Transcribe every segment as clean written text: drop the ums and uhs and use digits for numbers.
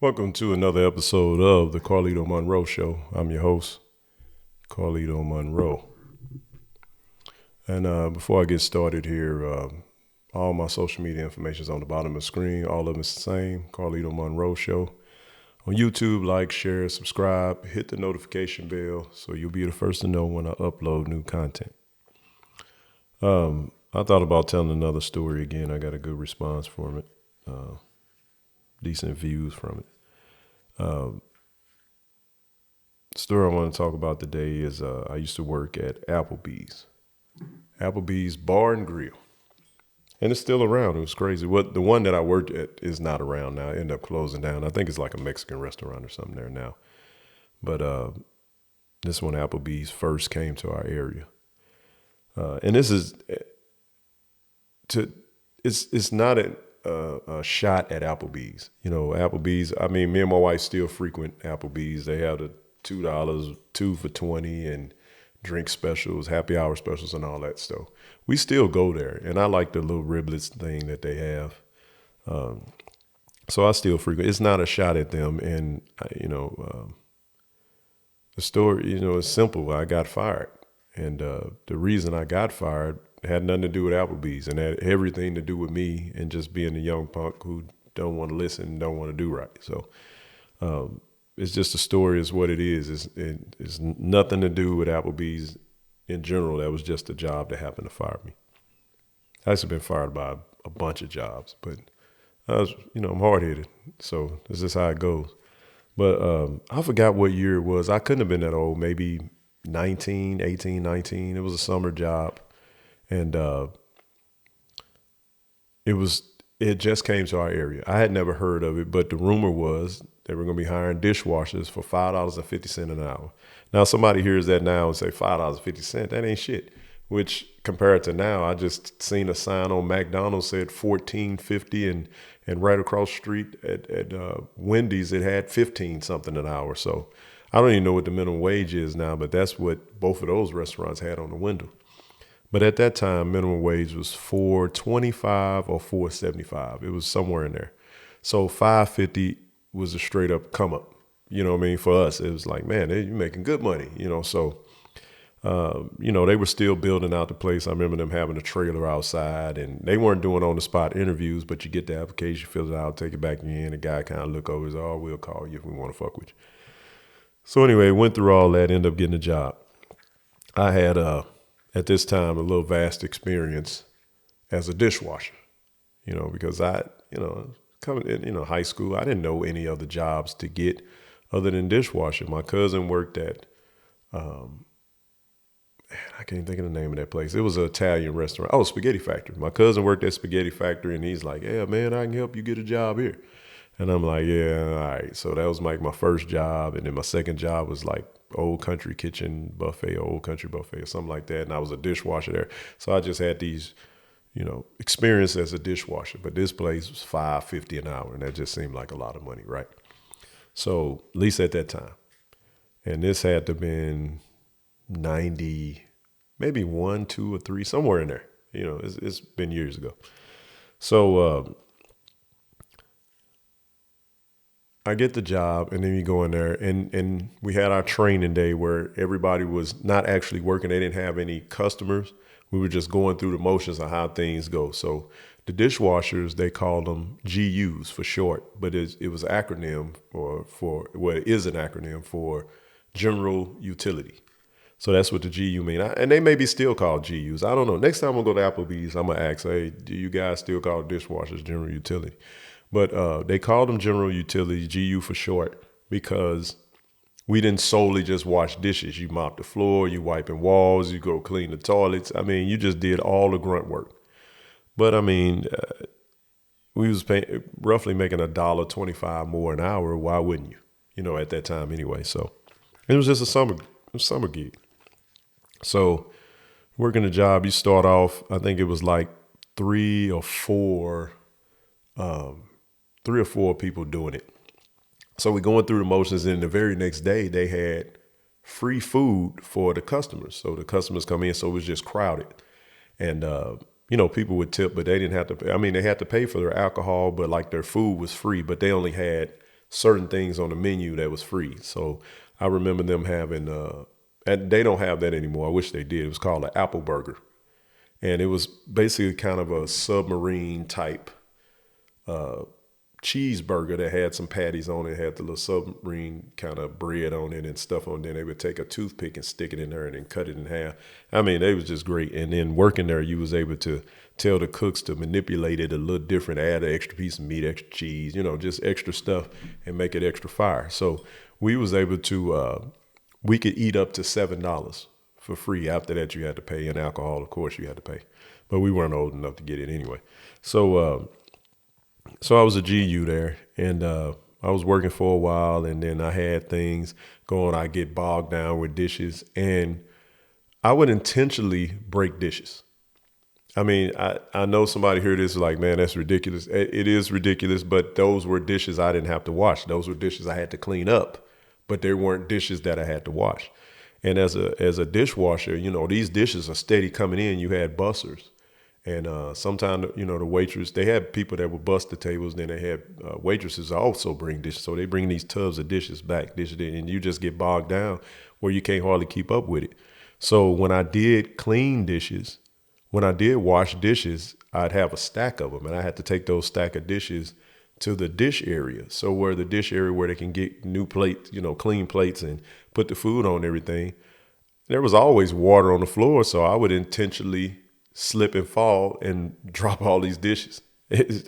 Welcome to another episode of the Carlito Monroe Show. I'm your host, Carlito Monroe. And before I get started here, all my social media information is on the bottom of the screen. All of them is the same, Carlito Monroe Show. On YouTube, like, share, subscribe, hit the notification bell so you'll be the first to know when I upload new content. I thought about telling another story again. I got a good response from it, decent views from it. The story I want to talk about today is I used to work at Applebee's Bar and Grill, and it's still around. It was crazy. The one that I worked at is not around now. It ended up closing down. I think it's like a Mexican restaurant or something there now. But this one, Applebee's, first came to our area, and this is it's not a shot at Applebee's. You know, Applebee's, I mean, me and my wife still frequent Applebee's. They have the $2, 2 for $20 and drink specials, happy hour specials and all that stuff. We still go there. And I like the little riblets thing that they have. So I still frequent. It's not a shot at them. And, the story, is simple. I got fired. And the reason I got fired had nothing to do with Applebee's and had everything to do with me and just being a young punk who don't want to listen and don't want to do right. So it's just a story is what it is. It's nothing to do with Applebee's in general. That was just a job that happened to fire me. I've actually been fired by a bunch of jobs, but I'm hard-headed. So this is how it goes. But I forgot what year it was. I couldn't have been that old, maybe 19. It was a summer job. And it just came to our area. I had never heard of it, but the rumor was they were going to be hiring dishwashers for $5.50 an hour. Now, somebody hears that now and say $5.50, that ain't shit. Which compared to now, I just seen a sign on McDonald's said $14.50 and right across the street at Wendy's, it had 15 something an hour. So I don't even know what the minimum wage is now, but that's what both of those restaurants had on the window. But at that time, minimum wage was $4.25 or $4.75. It was somewhere in there. So $5.50 was a straight up come up. You know what I mean? For us, it was like, man, you're making good money. So, they were still building out the place. I remember them having a trailer outside, and they weren't doing on the spot interviews, but you get the application, fill it out, take it back in. The guy kind of look over, and says, "Oh, we'll call you if we want to fuck with you." So anyway, went through all that, ended up getting a job. I had at this time, a little vast experience as a dishwasher, because coming in, high school, I didn't know any other jobs to get other than dishwasher. My cousin worked at, I can't think of the name of that place. It was an Italian restaurant. Oh, Spaghetti Factory. My cousin worked at Spaghetti Factory, and he's like, "Yeah, man, I can help you get a job here." And I'm like, "Yeah, all right." So that was like my first job. And then my second job was like Old Country Kitchen Buffet or Old Country Buffet or something like that. And I was a dishwasher there. So I just had these, experience as a dishwasher. But this place was $5.50 an hour. And that just seemed like a lot of money, right? So at least at that time. And this had to have been 90, maybe 1, 2, or 3, somewhere in there. It's been years ago. So I get the job, and then you go in there, and we had our training day where everybody was not actually working. They didn't have any customers. We were just going through the motions of how things go. So the dishwashers, they called them GUs for short, but it was an acronym it is an acronym for General Utility. So that's what the GU mean. And they may be still called GUs. I don't know. Next time I go to Applebee's, I'm going to ask, "Hey, do you guys still call dishwashers General Utility?" But they called them General Utility, GU for short, because we didn't solely just wash dishes. You mop the floor, you wiping walls, you go clean the toilets. I mean, you just did all the grunt work. But I mean, we was roughly making $1.25 more an hour. Why wouldn't you? At that time anyway. So it was just a summer gig. So working a job, you start off, I think it was like three or four people doing it. So we're going through the motions, and the very next day they had free food for the customers. So the customers come in, so it was just crowded. And, people would tip, but they didn't have to pay. I mean, they had to pay for their alcohol, but like their food was free, but they only had certain things on the menu that was free. So I remember them having, and they don't have that anymore. I wish they did. It was called an Apple Burger. And it was basically kind of a submarine type cheeseburger that had some patties on it, had the little submarine kind of bread on it and stuff on it. Then they would take a toothpick and stick it in there and then cut it in half. I mean, they was just great. And then working there, you was able to tell the cooks to manipulate it a little different, add an extra piece of meat, extra cheese, just extra stuff and make it extra fire. So we was able to, we could eat up to $7 for free. After that, you had to pay, and alcohol, of course, you had to pay. But we weren't old enough to get it anyway. So I was a GU there, and I was working for a while, and then I had things going. I get bogged down with dishes, and I would intentionally break dishes. I mean, I know somebody hear this like, man, that's ridiculous. It is ridiculous, but those were dishes I didn't have to wash. Those were dishes I had to clean up, but they weren't dishes that I had to wash. And as a dishwasher, these dishes are steady coming in. You had busters. And sometimes, the waitress, they had people that would bust the tables. Then they had waitresses also bring dishes. So they bring these tubs of dishes back, and you just get bogged down where you can't hardly keep up with it. So when I did clean dishes, when I did wash dishes, I'd have a stack of them. And I had to take those stack of dishes to the dish area. So where the dish area where they can get new plates, clean plates and put the food on and everything. There was always water on the floor. So I would intentionally slip and fall and drop all these dishes.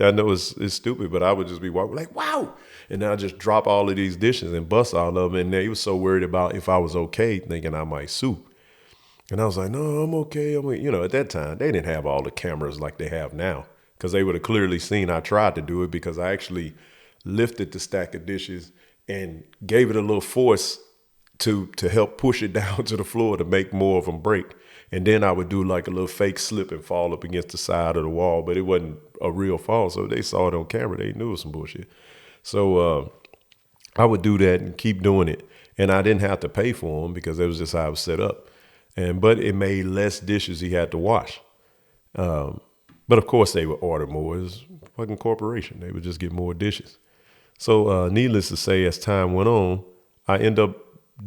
I know it's stupid, but I would just be walking like, wow. And then I just drop all of these dishes and bust all of them. And they were so worried about if I was okay, thinking I might sue. And I was like, no, I'm okay. At that time, they didn't have all the cameras like they have now, because they would have clearly seen I tried to do it, because I actually lifted the stack of dishes and gave it a little force to help push it down to the floor to make more of them break. And then I would do like a little fake slip and fall up against the side of the wall, but it wasn't a real fall. So they saw it on camera. They knew it was some bullshit. So I would do that and keep doing it. And I didn't have to pay for them because that was just how I was set up. But it made less dishes he had to wash. But of course they would order more. It was a fucking corporation. They would just get more dishes. So needless to say, as time went on, I end up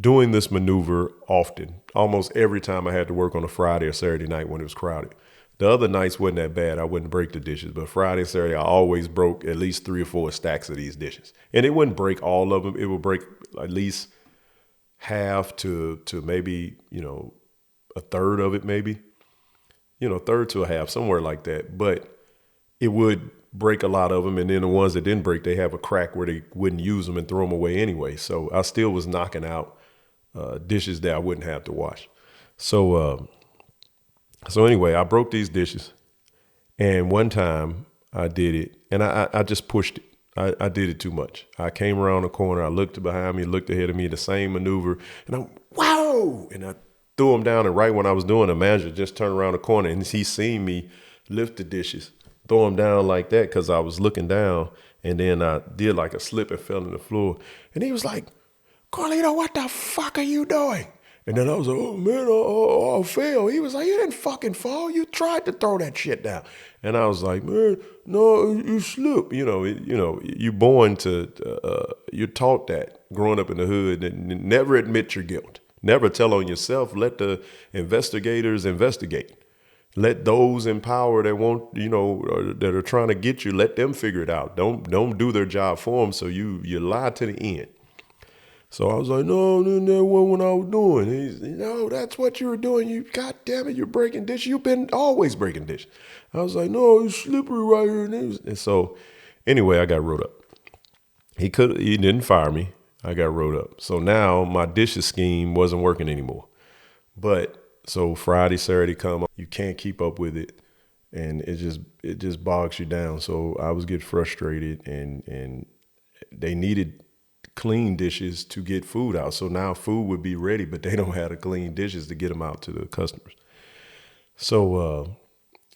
doing this maneuver often, almost every time I had to work on a Friday or Saturday night when it was crowded. The other nights wasn't that bad. I wouldn't break the dishes, but Friday and Saturday, I always broke at least 3 or 4 stacks of these dishes. And it wouldn't break all of them. It would break at least half to maybe, a third of it, maybe, third to a half, somewhere like that. But it would break a lot of them. And then the ones that didn't break, they have a crack where they wouldn't use them and throw them away anyway. So I still was knocking out dishes that I wouldn't have to wash. So anyway, I broke these dishes, and one time I did it, and I just pushed it. I did it too much. I came around the corner, I looked behind me, looked ahead of me, the same maneuver, and I'm, wow! And I threw them down, and right when I was doing, the manager just turned around the corner, and he seen me lift the dishes, throw them down like that, because I was looking down, and then I did like a slip and fell on the floor, and he was like, Carlito, what the fuck are you doing? And then I was like, oh man, I fell. He was like, you didn't fucking fall. You tried to throw that shit down. And I was like, man, no, you slipped. You're born to, you're taught that growing up in the hood, and never admit your guilt. Never tell on yourself. Let the investigators investigate. Let those in power that want, that are trying to get you, let them figure it out. Don't do their job for them. So you lie to the end. So I was like, no, that wasn't what I was doing. And he's, no, that's what you were doing. You, God damn it, you're breaking dishes. You've been always breaking dishes. I was like, no, it's slippery right here. And so anyway, I got wrote up. He didn't fire me. I got wrote up. So now my dishes scheme wasn't working anymore. But so Friday, Saturday come up, you can't keep up with it. And it just bogs you down. So I was getting frustrated, and they needed clean dishes to get food out. So now food would be ready, but they don't have the clean dishes to get them out to the customers. So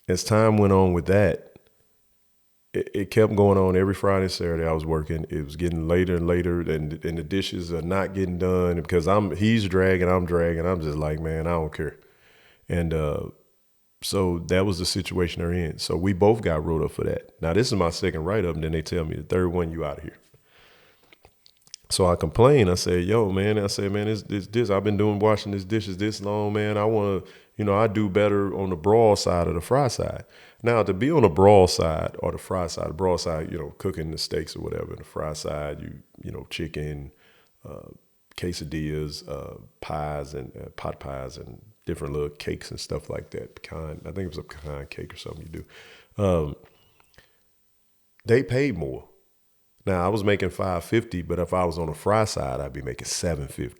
as time went on with that, it kept going on every Friday, Saturday I was working. It was getting later and later, and the dishes are not getting done because he's dragging, I'm dragging. I'm just like, man, I don't care. And so that was the situation they're in. So we both got wrote up for that. Now this is my second write-up, and then they tell me the third one, you out of here. So I complained. I said, yo, man, this, I've been washing this dishes this long, man. I want to, I do better on the broil side or the fry side. Now, to be on the broil side or the fry side, the broil side, cooking the steaks or whatever. The fry side, chicken, quesadillas, pies and pot pies and different little cakes and stuff like that. Pecan, I think it was a pecan cake or something you do. They paid more. Now I was making $5.50, but if I was on the fry side, I'd be making $7.50.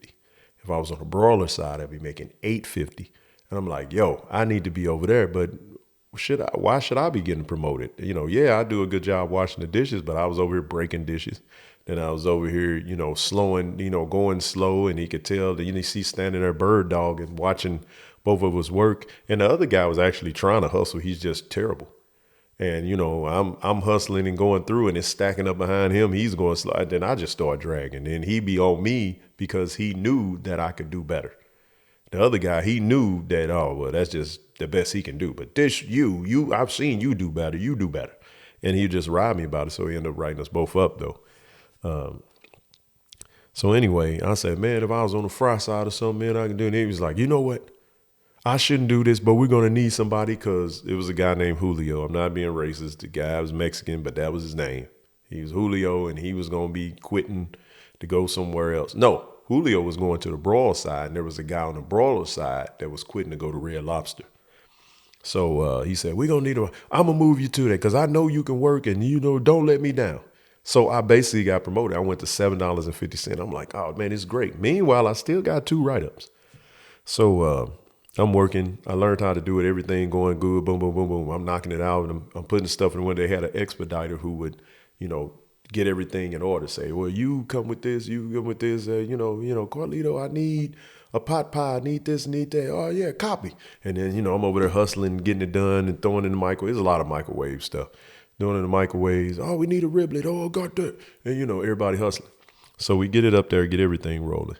If I was on the broiler side, I'd be making $8.50. And I'm like, yo, I need to be over there, but why should I be getting promoted? Yeah, I do a good job washing the dishes, but I was over here breaking dishes. Then I was over here, slowing, going slow, and he could tell that, he's standing there bird dog and watching both of us work. And the other guy was actually trying to hustle. He's just terrible. And, I'm hustling and going through and it's stacking up behind him. He's going slow. Then I just start dragging. Then he be on me because he knew that I could do better. The other guy, he knew that, oh, well, that's just the best he can do. But this, I've seen you do better. You do better. And he just ride me about it. So he ended up writing us both up, though. So anyway, I said, man, if I was on the fry side or something, man, I can do it. And he was like, you know what? I shouldn't do this, but we're going to need somebody, because it was a guy named Julio. I'm not being racist. The guy was Mexican, but that was his name. He was Julio, and he was going to be quitting to go somewhere else. No, Julio was going to the broil side, and there was a guy on the broiler side that was quitting to go to Red Lobster. So he said, we're going to need I'm going to move you to that because I know you can work and, don't let me down. So I basically got promoted. I went to $7.50. I'm like, oh, man, it's great. Meanwhile, I still got 2 write-ups. So I'm working. I learned how to do it. Everything going good. Boom, boom, boom, boom. I'm knocking it out. And I'm putting stuff in when they had an expediter who would, get everything in order. Say, well, you come with this. You come with this. Carlito, I need a pot pie. I need this, need that. Oh, yeah, copy. And then, I'm over there hustling, getting it done and throwing it in the microwave. There's a lot of microwave stuff. Doing it in the microwaves. Oh, we need a riblet. Oh, I got that. And, everybody hustling. So we get it up there, get everything rolling.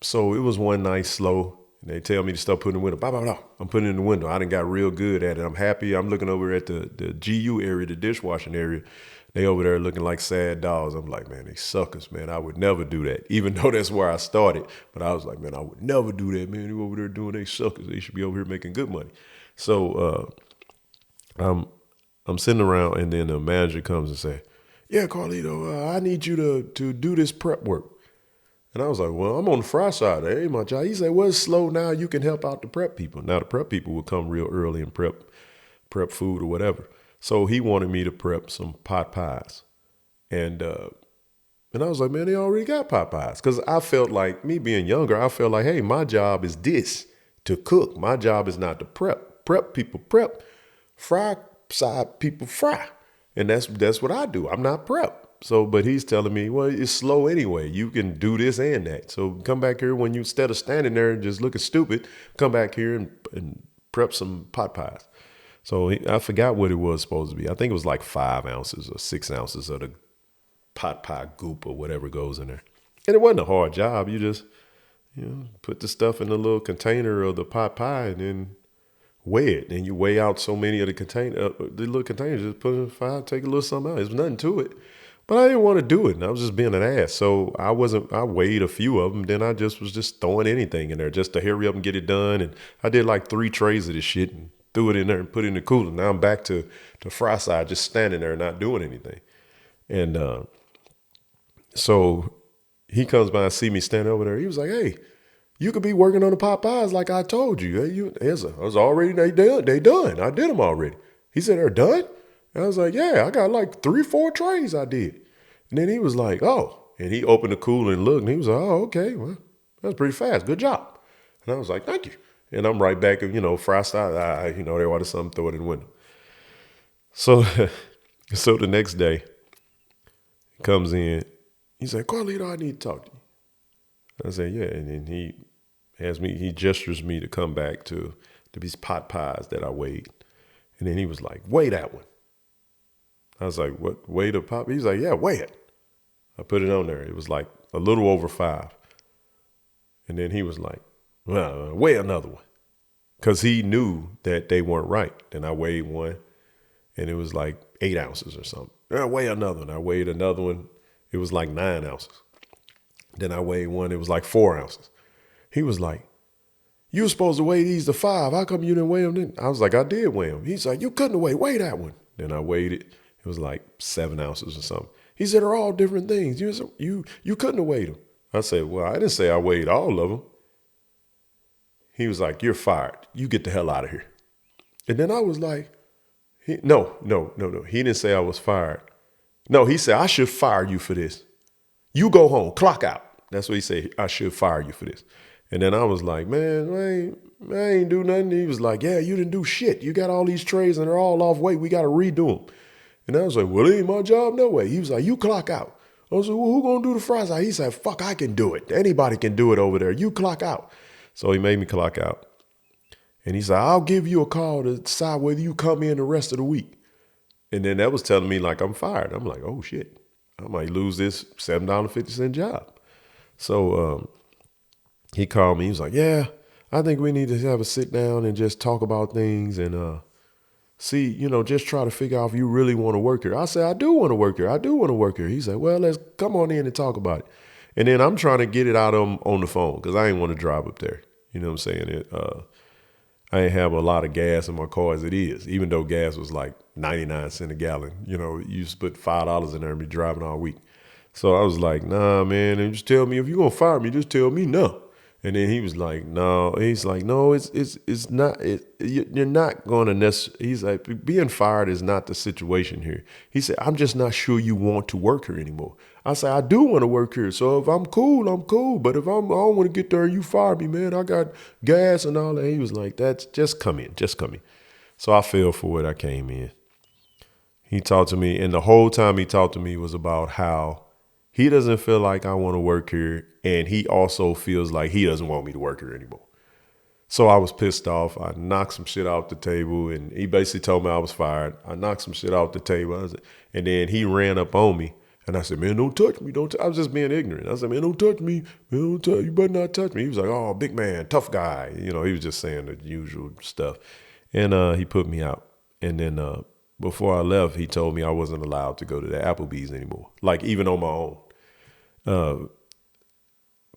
So it was one night slow. They tell me to start putting in the window. Blah, blah, blah. I'm putting it in the window. I done got real good at it. I'm happy. I'm looking over at the GU area, the dishwashing area. They over there looking like sad dogs. I'm like, man, they suckers, man. I would never do that, even though that's where I started. But I was like, man, I would never do that, man. You over there doing they suckers. They should be over here making good money. So I'm sitting around, and then the manager comes and say, yeah, Carlito, I need you to do this prep work. And I was like, well, I'm on the fry side. That ain't my job. He said, well, it's slow now. You can help out the prep people. Now, the prep people would come real early and prep food or whatever. So he wanted me to prep some pot pies. And I was like, man, they already got pot pies. Because I felt like, me being younger, I felt like, hey, my job is this, to cook. My job is not to prep. Prep people prep. Fry side people fry. And that's what I do. I'm not prep. So, but he's telling me, well, it's slow anyway. You can do this and that. So come back here when you, instead of standing there and just looking stupid, come back here and prep some pot pies. So I forgot what it was supposed to be. I think it was like 5 ounces or 6 ounces of the pot pie goop or whatever goes in there. And it wasn't a hard job. You just, put the stuff in the little container of the pot pie and then weigh it. And you weigh out so many of the little containers, just put it in the fire, take a little something out. There's nothing to it. But I didn't want to do it, and I was just being an ass. So I weighed a few of them, then I was just throwing anything in there just to hurry up and get it done. And I did like 3 trays of this shit and threw it in there and put it in the cooler. Now I'm back to the fry side, just standing there not doing anything. And so he comes by and see me standing over there. He was like, hey, you could be working on the pot pies like I told you. I was already, they done. I did them already. He said, they're done? And I was like, yeah, I got like 3-4 trays I did. And then he was like, oh. And he opened the cooler and looked, and he was like, oh, okay, well, that was pretty fast. Good job. And I was like, thank you. And I'm right back, fry style. They wanted something, throw it in the window. So, so the next day, he comes in. He's like, Carlito, I need to talk to you. I said, yeah. And then he gestures me to come back to these pot pies that I weighed. And then he was like, weigh that one. I was like, what, weigh the pop? He's like, yeah, weigh it. I put it on there. It was like a little over 5. And then he was like, well, weigh another one. Because he knew that they weren't right. Then I weighed one, and it was like 8 ounces or something. I weigh another one. I weighed another one. It was like 9 ounces. Then I weighed one, it was like 4 ounces. He was like, you were supposed to weigh these to 5. How come you didn't weigh them then? I was like, I did weigh them. He's like, you couldn't have weigh that one. Then I weighed it. It was like 7 ounces or something. He said, they're all different things. You couldn't have weighed them. I said, well, I didn't say I weighed all of them. He was like, you're fired. You get the hell out of here. And then I was like, no. He didn't say I was fired. No, he said, I should fire you for this. You go home, clock out. That's what he said. I should fire you for this. And then I was like, man, I ain't do nothing. He was like, yeah, you didn't do shit. You got all these trays and they're all off weight. We got to redo them. And I was like, well, it ain't my job, no way. He was like, you clock out. I was like, well, who gonna do the fries? He said, fuck, I can do it. Anybody can do it over there. You clock out. So he made me clock out. And he said, I'll give you a call to decide whether you come in the rest of the week. And then that was telling me like I'm fired. I'm like, oh shit, I might lose this $7.50 job. So he called me. He was like, yeah, I think we need to have a sit down and just talk about things and see, just try to figure out if you really want to work here. I said, I do want to work here. I do want to work here. He said, well, let's come on in and talk about it. And then I'm trying to get it out of him on the phone because I ain't want to drive up there. You know what I'm saying? I ain't have a lot of gas in my car as it is, even though gas was like 99 cents a gallon. You used to put $5 in there and be driving all week. So I was like, nah, man, and just tell me if you're going to fire me, just tell me no. And then he was like, no. He's like, no, it's not. You're not going to necessarily. He's like, being fired is not the situation here. He said, I'm just not sure you want to work here anymore. I said, I do want to work here. So if I'm cool, I'm cool. But if I don't want to get there and you fire me, man, I got gas and all that. He was like, that's just come in. So I fell for it. I came in. He talked to me. And the whole time he talked to me was about how he doesn't feel like I want to work here. And he also feels like he doesn't want me to work here anymore. So I was pissed off. I knocked some shit off the table and he basically told me I was fired. I knocked some shit off the table. And then he ran up on me. And I said, man, don't touch me. I was just being ignorant. I said, man, don't touch me. Man, don't touch you. Better not touch me. He was like, oh, big man, tough guy. He was just saying the usual stuff. And he put me out. And then before I left, he told me I wasn't allowed to go to the Applebee's anymore, like even on my own.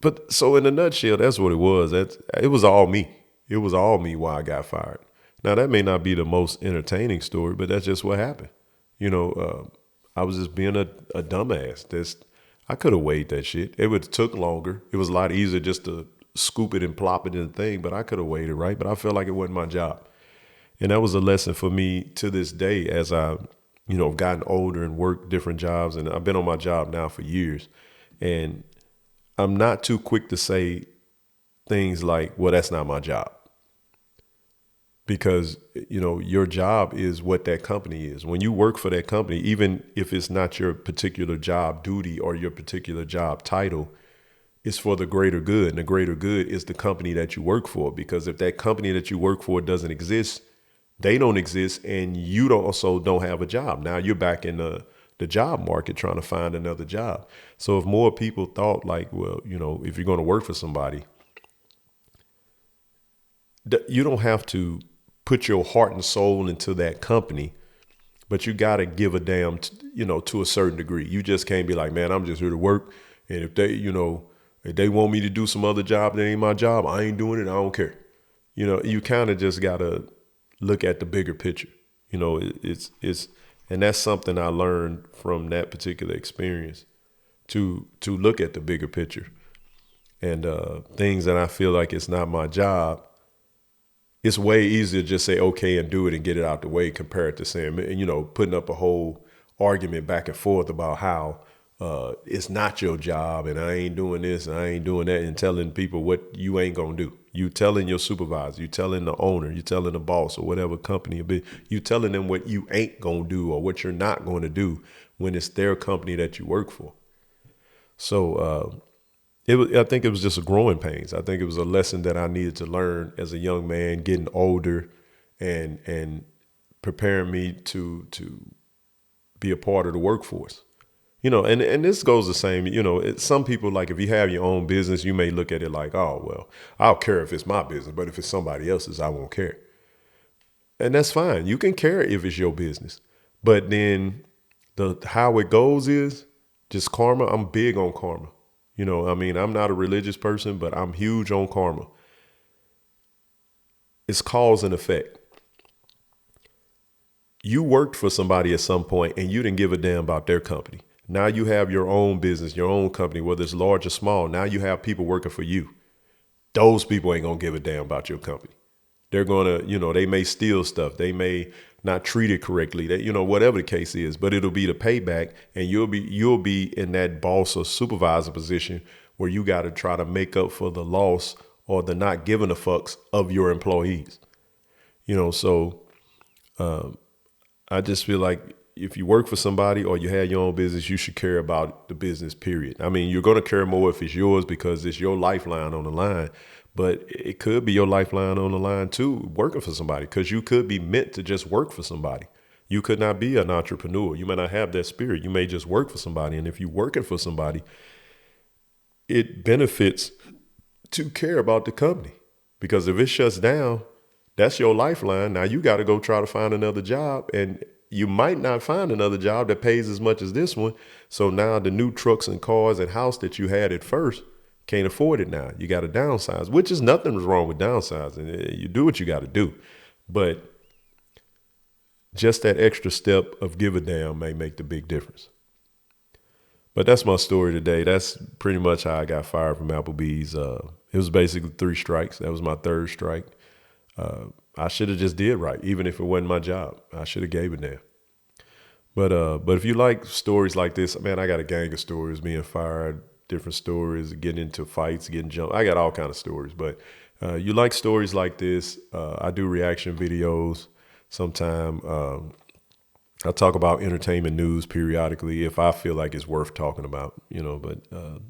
But so in a nutshell, that's what it was. It was all me. It was all me why I got fired. Now, that may not be the most entertaining story, but that's just what happened. I was just being a dumbass. I could have weighed that shit. It would have took longer. It was a lot easier just to scoop it and plop it in the thing, but I could have weighed it, right? But I felt like it wasn't my job. And that was a lesson for me to this day as I've gotten older and worked different jobs. And I've been on my job now for years. And I'm not too quick to say things like, well, that's not my job. Because, your job is what that company is. When you work for that company, even if it's not your particular job duty or your particular job title, it's for the greater good. And the greater good is the company that you work for. Because if that company that you work for doesn't exist, they don't exist, and you also don't have a job. Now you're back in the job market trying to find another job. So if more people thought like, well, if you're going to work for somebody, you don't have to put your heart and soul into that company, but you got to give a damn, to a certain degree. You just can't be like, man, I'm just here to work. And if they want me to do some other job that ain't my job, I ain't doing it. I don't care. You kind of just got to look at the bigger picture. And that's something I learned from that particular experience to look at the bigger picture and things that I feel like it's not my job. It's way easier to just say, okay, and do it and get it out the way compared to saying, putting up a whole argument back and forth about how it's not your job and I ain't doing this and I ain't doing that and telling people what you ain't going to do. You telling your supervisor, you telling the owner, you telling the boss or whatever company it be, you telling them what you ain't going to do or what you're not going to do when it's their company that you work for. So I think it was just a growing pains. I think it was a lesson that I needed to learn as a young man, getting older and preparing me to be a part of the workforce. And this goes the same, some people, like if you have your own business, you may look at it like, oh, well, I'll care if it's my business, but if it's somebody else's, I won't care. And that's fine. You can care if it's your business. But then how it goes is Just karma. I'm big on karma. You know, I mean, I'm not a religious person, but I'm huge on karma. It's cause and effect. You worked for somebody at some point and you didn't give a damn about their company. Now you have your own business, your own company, whether it's large or small. Now you have people working for you. Those people ain't going to give a damn about your company. They're going to, you know, they may steal stuff. They may not treat it correctly. That, you know, whatever the case is, but it'll be the payback, and you'll be in that boss or supervisor position where you got to try to make up for the loss or the not giving a fucks of your employees. You know, so I just feel like if you work for somebody or you have your own business, you should care about the business, period. I mean, you're going to care more if it's yours because it's your lifeline on the line, but it could be your lifeline on the line too, working for somebody, because you could be meant to just work for somebody. You could not be an entrepreneur. You may not have that spirit. You may just work for somebody. And if you're working for somebody, it benefits to care about the company, because if it shuts down, that's your lifeline. Now you got to go try to find another job, and you might not find another job that pays as much as this one. So now the new trucks and cars and house that you had at first can't afford it now. You got to downsize, which is nothing wrong with downsizing. You do what you got to do. But just that extra step of give a damn may make the big difference. But that's my story today. That's pretty much how I got fired from Applebee's. It was basically 3 strikes. That was my 3rd strike. I should have just did right, even if it wasn't my job. I should have gave it there. But if you like stories like this, man, I got a gang of stories, being fired, different stories, getting into fights, getting jumped. I got all kind of stories. But you like stories like this, I do reaction videos sometime. I talk about entertainment news periodically if I feel like it's worth talking about, you know. But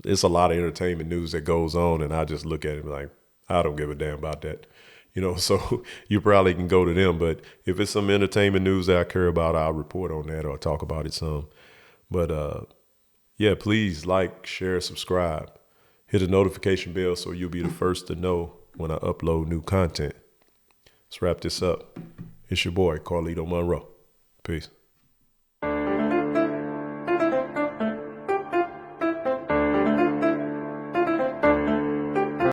it's a lot of entertainment news that goes on, and I just look at it like, I don't give a damn about that. You know, so you probably can go to them. But if it's some entertainment news that I care about, I'll report on that or talk about it some. But yeah, please like, share, subscribe. Hit the notification bell so you'll be the first to know when I upload new content. Let's wrap this up. It's your boy, Carlito Monroe. Peace.